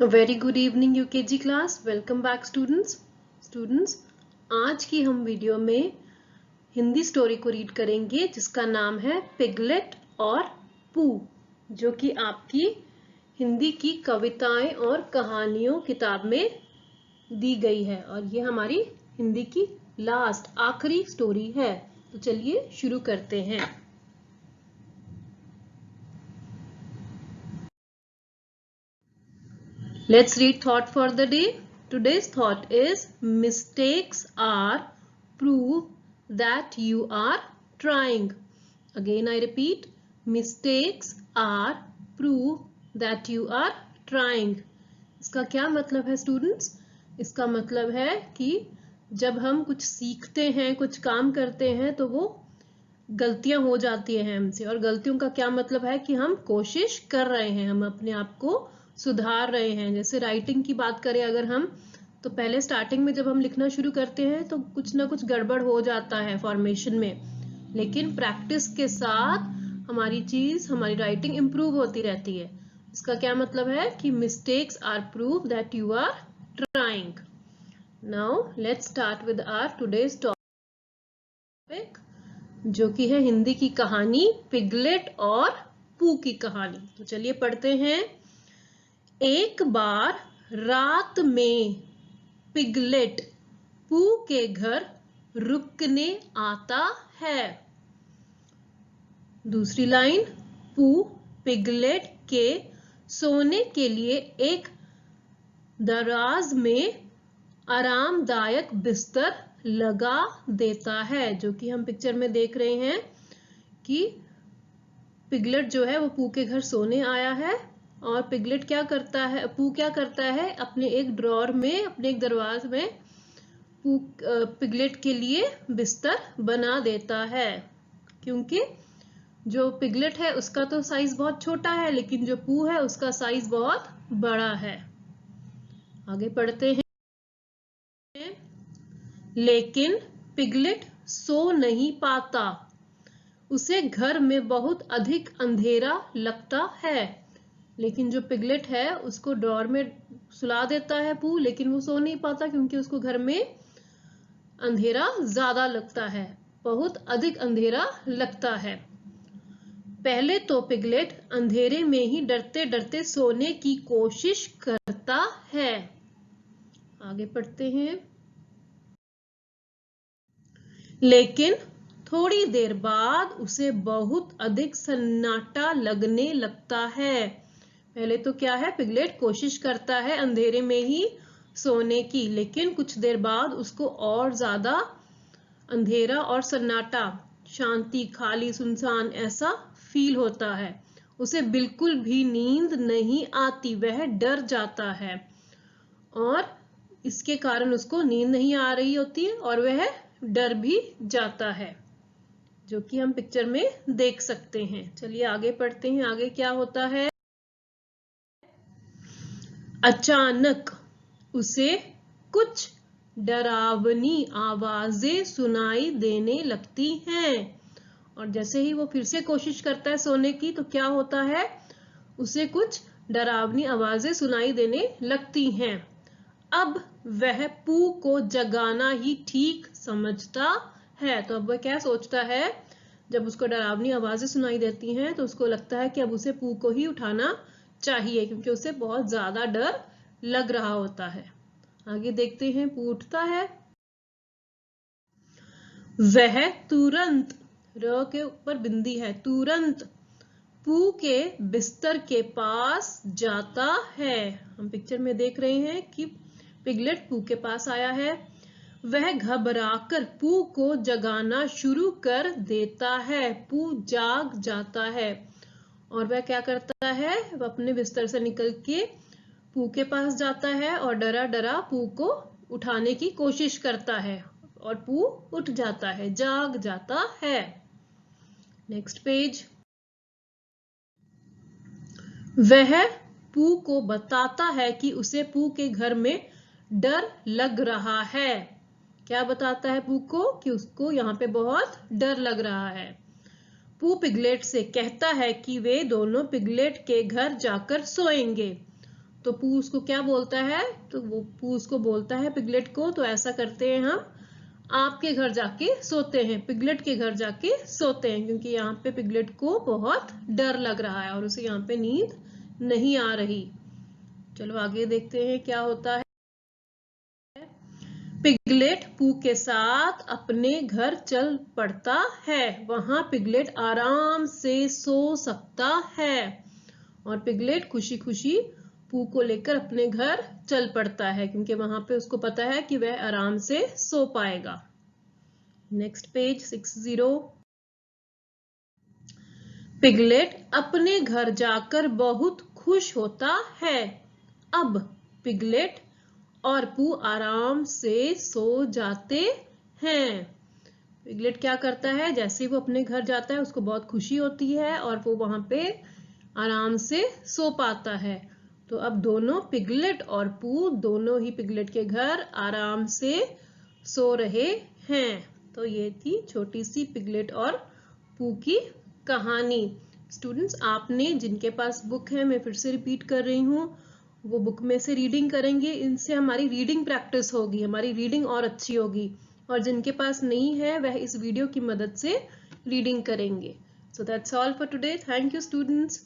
A very good evening UKG class. Welcome back students. Students, आज की हम video में हिंदी स्टोरी को रीड करेंगे जिसका नाम है पिगलेट और पू, जो कि आपकी हिंदी की कविताएं और कहानियों किताब में दी गई है और ये हमारी हिंदी की आखिरी स्टोरी है। तो चलिए शुरू करते हैं। Let's read thought for the day. Today's thought is mistakes are proof that you are trying. Again I repeat, mistakes are proof that you are trying. इसका क्या मतलब है students? इसका मतलब है कि जब हम कुछ सीखते हैं, कुछ काम करते हैं तो वो गलतियां हो जाती हैं हमसे, और गलतियों का क्या मतलब है कि हम कोशिश कर रहे हैं, हम अपने आप को सुधार रहे हैं। जैसे राइटिंग की बात करें अगर हम, तो पहले स्टार्टिंग में जब हम लिखना शुरू करते हैं तो कुछ ना कुछ गड़बड़ हो जाता है फॉर्मेशन में, लेकिन प्रैक्टिस के साथ हमारी राइटिंग इंप्रूव होती रहती है। इसका क्या मतलब है कि mistakes are proof that you are trying. Now let's start with our today's topic, जो कि है हिंदी की कहानी पिगलेट और पू की कहानी। तो चलिए पढ़ते हैं। एक बार रात में पिगलेट पू के घर रुकने आता है। दूसरी लाइन, पू पिगलेट के सोने के लिए एक दराज में आरामदायक बिस्तर लगा देता है, जो कि हम पिक्चर में देख रहे हैं कि पिगलेट जो है वो पू के घर सोने आया है और पिगलेट क्या करता है, पू क्या करता है, अपने एक ड्रॉर में, अपने एक दरवाज में पिगलेट के लिए बिस्तर बना देता है। क्योंकि जो पिगलेट है उसका तो साइज बहुत छोटा है, लेकिन जो पू है उसका साइज बहुत बड़ा है। आगे पढ़ते हैं। लेकिन पिगलेट सो नहीं पाता, उसे घर में बहुत अधिक अंधेरा लगता है। लेकिन जो पिगलेट है उसको ड्रॉर में सुला देता है पू, लेकिन वो सो नहीं पाता क्योंकि उसको घर में अंधेरा ज्यादा लगता है, बहुत अधिक अंधेरा लगता है। पहले तो पिगलेट अंधेरे में ही डरते डरते सोने की कोशिश करता है। आगे पढ़ते हैं। लेकिन थोड़ी देर बाद उसे बहुत अधिक सन्नाटा लगने लगता है। पहले तो क्या है, पिगलेट कोशिश करता है अंधेरे में ही सोने की, लेकिन कुछ देर बाद उसको और ज्यादा अंधेरा और सन्नाटा, शांति, खाली, सुनसान ऐसा फील होता है। उसे बिल्कुल भी नींद नहीं आती, वह डर जाता है और इसके कारण उसको नींद नहीं आ रही होती है और वह डर भी जाता है, जो कि हम पिक्चर में देख सकते हैं। चलिए आगे पढ़ते हैं, आगे क्या होता है। अचानक उसे कुछ डरावनी आवाजें सुनाई देने लगती हैं, और जैसे ही वो फिर से कोशिश करता है सोने की तो क्या होता है, उसे कुछ डरावनी आवाजें सुनाई देने लगती हैं। अब वह पू को जगाना ही ठीक समझता है। तो अब वह क्या सोचता है, जब उसको डरावनी आवाजें सुनाई देती हैं तो उसको लगता है कि अब उसे पू को ही उठाना चाहिए, क्योंकि उसे बहुत ज्यादा डर लग रहा होता है। आगे देखते हैं। पू उठता है, वह तुरंत, र के ऊपर बिंदी है, तुरंत पू के बिस्तर के पास जाता है। हम पिक्चर में देख रहे हैं कि पिगलेट पू के पास आया है। वह घबराकर पू को जगाना शुरू कर देता है। पू जाग जाता है और वह क्या करता है, वह अपने बिस्तर से निकल के पू के पास जाता है और डरा डरा पू को उठाने की कोशिश करता है और पू उठ जाता है, जाग जाता है। Next page. वह पू को बताता है कि उसे पू के घर में डर लग रहा है। क्या बताता है पू को, कि उसको यहाँ पे बहुत डर लग रहा है। पू पिगलेट से कहता है कि वे दोनों पिगलेट के घर जाकर सोएंगे। तो पू उसको क्या बोलता है, तो वो पू उसको बोलता है पिगलेट को, तो ऐसा करते हैं हम, आपके घर जाके सोते हैं, पिगलेट के घर जाके सोते हैं, क्योंकि यहाँ पे पिगलेट को बहुत डर लग रहा है और उसे यहाँ पे नींद नहीं आ रही। चलो आगे देखते हैं क्या होता है। पिगलेट पू के साथ अपने घर चल पड़ता है, वहां पिगलेट आराम से सो सकता है। और पिगलेट खुशी खुशी पू को लेकर अपने घर चल पड़ता है, क्योंकि वहां पे उसको पता है कि वह आराम से सो पाएगा। Next page 60। पिगलेट अपने घर जाकर बहुत खुश होता है। अब पिगलेट और पू आराम से सो जाते हैं। पिगलेट क्या करता है, जैसे ही वो अपने घर जाता है उसको बहुत खुशी होती है और वो वहां पे आराम से सो पाता है। तो अब दोनों पिगलेट और पू दोनों ही पिगलेट के घर आराम से सो रहे हैं। तो ये थी छोटी सी पिगलेट और पू की कहानी। स्टूडेंट्स, आपने जिनके पास बुक है, मैं फिर से रिपीट कर रही हूँ, वो बुक में से रीडिंग करेंगे, इनसे हमारी रीडिंग प्रैक्टिस होगी, हमारी रीडिंग और अच्छी होगी। और जिनके पास नहीं है वह इस वीडियो की मदद से रीडिंग करेंगे। So that's all for today. Thank you students.